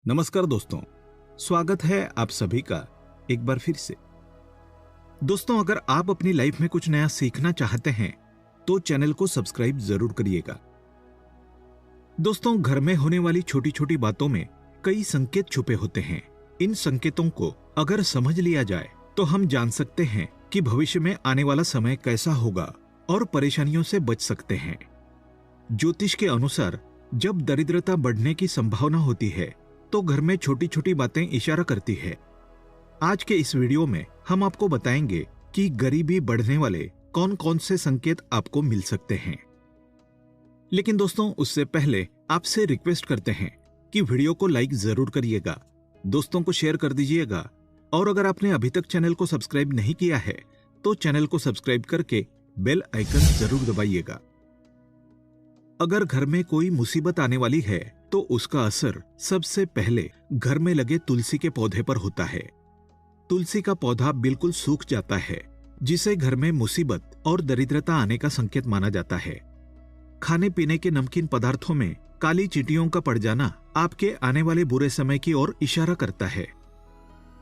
नमस्कार दोस्तों, स्वागत है आप सभी का एक बार फिर से। दोस्तों, अगर आप अपनी लाइफ में कुछ नया सीखना चाहते हैं तो चैनल को सब्सक्राइब जरूर करिएगा। दोस्तों, घर में होने वाली छोटी छोटी बातों में कई संकेत छुपे होते हैं। इन संकेतों को अगर समझ लिया जाए तो हम जान सकते हैं कि भविष्य में आने वाला समय कैसा होगा और परेशानियों से बच सकते हैं। ज्योतिष के अनुसार जब दरिद्रता बढ़ने की संभावना होती है तो घर में छोटी छोटी बातें इशारा करती है। आज के इस वीडियो में हम आपको बताएंगे कि गरीबी बढ़ने वाले कौन कौन से संकेत आपको मिल सकते हैं। लेकिन दोस्तों, उससे पहले आपसे रिक्वेस्ट करते हैं कि वीडियो को लाइक जरूर करिएगा, दोस्तों को शेयर कर दीजिएगा और अगर आपने अभी तक चैनल को सब्सक्राइब नहीं किया है तो चैनल को सब्सक्राइब करके बेल आइकन जरूर दबाइएगा। अगर घर में कोई मुसीबत आने वाली है तो उसका असर सबसे पहले घर में लगे तुलसी के पौधे पर होता है। तुलसी का पौधा बिल्कुल सूख जाता है, जिसे घर में मुसीबत और दरिद्रता आने का संकेत माना जाता है। खाने पीने के नमकीन पदार्थों में काली चींटियों का पड़ जाना आपके आने वाले बुरे समय की ओर इशारा करता है।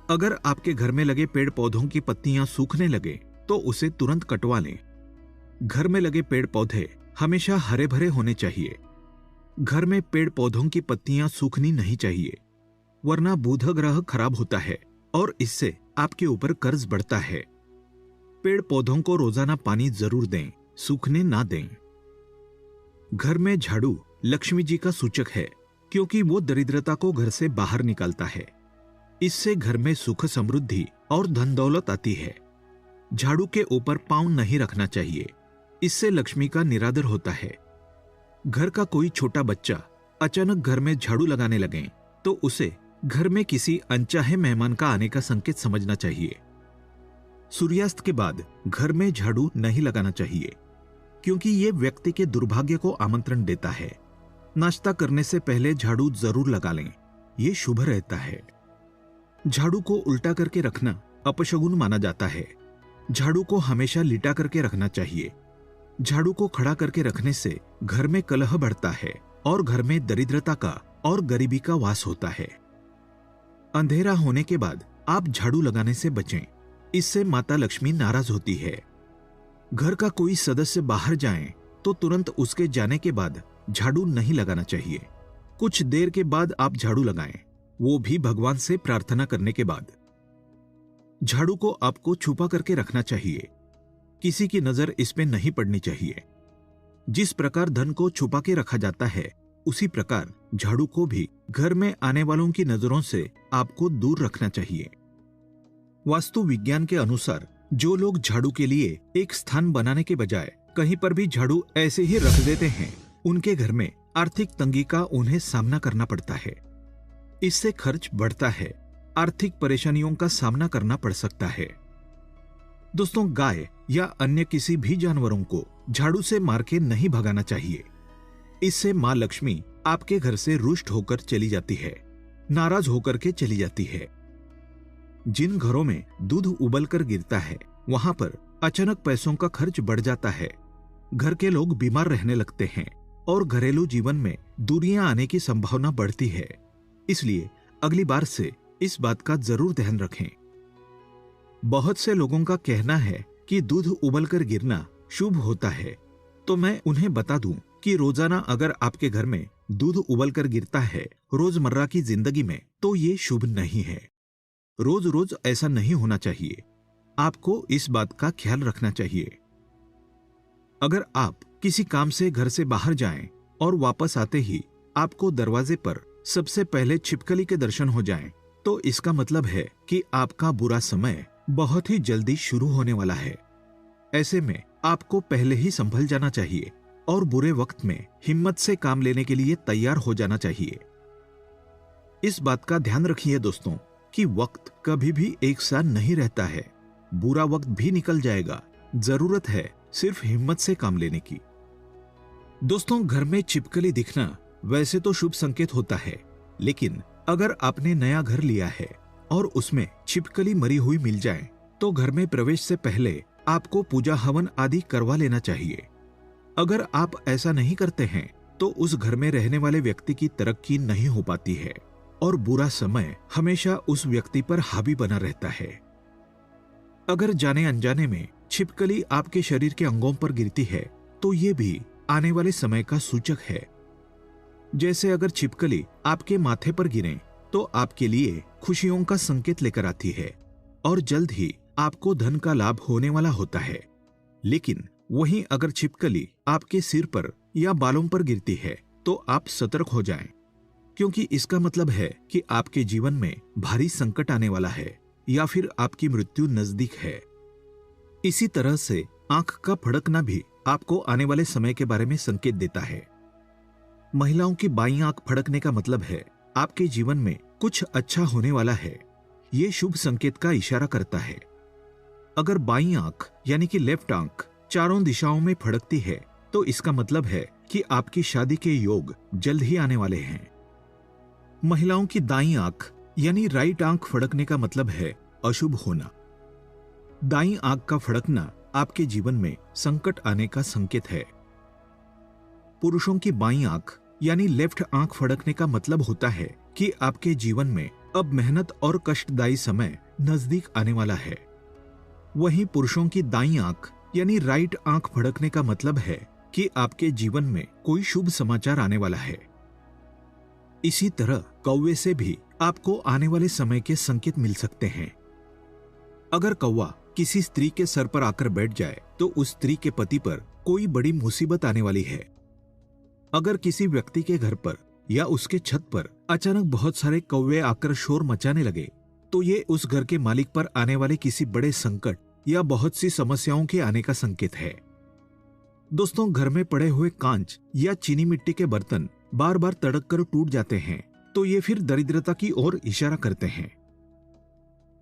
अगर आपके घर में लगे पेड़ पौधों की पत्तियां सूखने लगे तो उसे तुरंत कटवा लें। घर में लगे पेड़ पौधे हमेशा हरे भरे होने चाहिए। घर में पेड़ पौधों की पत्तियां सूखनी नहीं चाहिए, वरना बुध ग्रह खराब होता है और इससे आपके ऊपर कर्ज बढ़ता है। पेड़ पौधों को रोजाना पानी जरूर दें, सूखने ना दें। घर में झाड़ू लक्ष्मी जी का सूचक है, क्योंकि वो दरिद्रता को घर से बाहर निकालता है। इससे घर में सुख समृद्धि और धन दौलत आती है। झाड़ू के ऊपर पांव नहीं रखना चाहिए, इससे लक्ष्मी का निरादर होता है। घर का कोई छोटा बच्चा अचानक घर में झाड़ू लगाने लगे तो उसे घर में किसी अनचाहे मेहमान का आने का संकेत समझना चाहिए। सूर्यास्त के बाद घर में झाड़ू नहीं लगाना चाहिए, क्योंकि ये व्यक्ति के दुर्भाग्य को आमंत्रण देता है। नाश्ता करने से पहले झाड़ू जरूर लगा लें, ये शुभ रहता है। झाड़ू को उल्टा करके रखना अपशगुन माना जाता है। झाड़ू को हमेशा लिटा करके रखना चाहिए। झाड़ू को खड़ा करके रखने से घर में कलह बढ़ता है और घर में दरिद्रता का और गरीबी का वास होता है। अंधेरा होने के बाद आप झाड़ू लगाने से बचें, इससे माता लक्ष्मी नाराज होती है। घर का कोई सदस्य बाहर जाए तो तुरंत उसके जाने के बाद झाड़ू नहीं लगाना चाहिए। कुछ देर के बाद आप झाड़ू लगाएं, वो भी भगवान से प्रार्थना करने के बाद। झाड़ू को आपको छुपा करके रखना चाहिए, किसी की नजर इस पे नहीं पड़नी चाहिए। जिस प्रकार धन को छुपा के रखा जाता है, उसी प्रकार झाड़ू को भी घर में आने वालों की नजरों से आपको दूर रखना चाहिए। वास्तु विज्ञान के अनुसार जो लोग झाड़ू के लिए एक स्थान बनाने के बजाय कहीं पर भी झाड़ू ऐसे ही रख देते हैं, उनके घर में आर्थिक तंगी का उन्हें सामना करना पड़ता है। इससे खर्च बढ़ता है, आर्थिक परेशानियों का सामना करना पड़ सकता है। दोस्तों, गाय या अन्य किसी भी जानवरों को झाड़ू से मार के नहीं भगाना चाहिए। इससे मां लक्ष्मी आपके घर से रुष्ट होकर चली जाती है, नाराज होकर के चली जाती है। जिन घरों में दूध उबल कर गिरता है, वहां पर अचानक पैसों का खर्च बढ़ जाता है। घर के लोग बीमार रहने लगते हैं और घरेलू जीवन में दूरियां आने की संभावना बढ़ती है। इसलिए अगली बार से इस बात का जरूर ध्यान रखें। बहुत से लोगों का कहना है कि दूध उबलकर गिरना शुभ होता है, तो मैं उन्हें बता दूं कि रोजाना अगर आपके घर में दूध उबलकर गिरता है रोजमर्रा की जिंदगी में, तो ये शुभ नहीं है। रोज रोज ऐसा नहीं होना चाहिए। आपको इस बात का ख्याल रखना चाहिए। अगर आप किसी काम से घर से बाहर जाएं और वापस आते ही आपको दरवाजे पर सबसे पहले छिपकली के दर्शन हो जाएं, तो इसका मतलब है कि आपका बुरा समय बहुत ही जल्दी शुरू होने वाला है। ऐसे में आपको पहले ही संभल जाना चाहिए और बुरे वक्त में हिम्मत से काम लेने के लिए तैयार हो जाना चाहिए। इस बात का ध्यान रखिए दोस्तों कि वक्त कभी भी एक सा नहीं रहता है। बुरा वक्त भी निकल जाएगा, जरूरत है सिर्फ हिम्मत से काम लेने की। दोस्तों, घर में छिपकली दिखना वैसे तो शुभ संकेत होता है, लेकिन अगर आपने नया घर लिया है और उसमें छिपकली मरी हुई मिल जाए तो घर में प्रवेश से पहले आपको पूजा हवन आदि करवा लेना चाहिए। अगर आप ऐसा नहीं करते हैं तो उस घर में रहने वाले व्यक्ति की तरक्की नहीं हो पाती है और बुरा समय हमेशा उस व्यक्ति पर हावी बना रहता है। अगर जाने अनजाने में छिपकली आपके शरीर के अंगों पर गिरती है तो ये भी आने वाले समय का सूचक है। जैसे अगर छिपकली आपके माथे पर गिरे तो आपके लिए खुशियों का संकेत लेकर आती है और जल्द ही आपको धन का लाभ होने वाला होता है। लेकिन वहीं अगर छिपकली आपके सिर पर या बालों पर गिरती है तो आप सतर्क हो जाएं, क्योंकि इसका मतलब है कि आपके जीवन में भारी संकट आने वाला है या फिर आपकी मृत्यु नजदीक है। इसी तरह से आंख का फड़कना भी आपको आने वाले समय के बारे में संकेत देता है। महिलाओं की बाईं आंख फड़कने का मतलब है आपके जीवन में कुछ अच्छा होने वाला है। ये शुभ संकेत का इशारा करता है। अगर बाईं आंख यानी कि लेफ्ट आंख चारों दिशाओं में फड़कती है तो इसका मतलब है कि आपकी शादी के योग जल्द ही आने वाले हैं। महिलाओं की दाईं आंख यानी राइट आंख फड़कने का मतलब है अशुभ होना। दाईं आंख का फड़कना आपके जीवन में संकट आने का संकेत है। पुरुषों की बाईं आंख यानी लेफ्ट आंख फड़कने का मतलब होता है कि आपके जीवन में अब मेहनत और कष्टदायी समय नजदीक आने वाला है। वहीं पुरुषों की दाईं आंख यानी राइट आंख फड़कने का मतलब है कि आपके जीवन में कोई शुभ समाचार आने वाला है। इसी तरह कौवे से भी आपको आने वाले समय के संकेत मिल सकते हैं। अगर कौवा किसी स्त्री के सर पर आकर बैठ जाए तो उस स्त्री के पति पर कोई बड़ी मुसीबत आने वाली है। अगर किसी व्यक्ति के घर पर या उसके छत पर अचानक बहुत सारे कौवे आकर शोर मचाने लगे तो ये उस घर के मालिक पर आने वाले किसी बड़े संकट या बहुत सी समस्याओं के आने का संकेत है। दोस्तों, घर में पड़े हुए कांच या चीनी मिट्टी के बर्तन बार बार तड़क कर टूट जाते हैं तो ये फिर दरिद्रता की ओर इशारा करते हैं।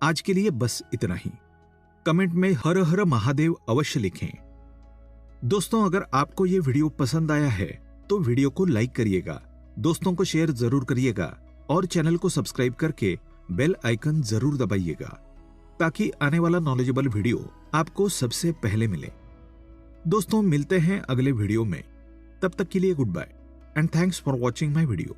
आज के लिए बस इतना ही। कमेंट में हर हर महादेव अवश्य लिखें। दोस्तों, अगर आपको ये वीडियो पसंद आया है तो वीडियो को लाइक करिएगा, दोस्तों को शेयर जरूर करिएगा और चैनल को सब्सक्राइब करके बेल आइकन जरूर दबाइएगा ताकि आने वाला नॉलेजेबल वीडियो आपको सबसे पहले मिले। दोस्तों, मिलते हैं अगले वीडियो में। तब तक के लिए good bye and thanks for watching my video.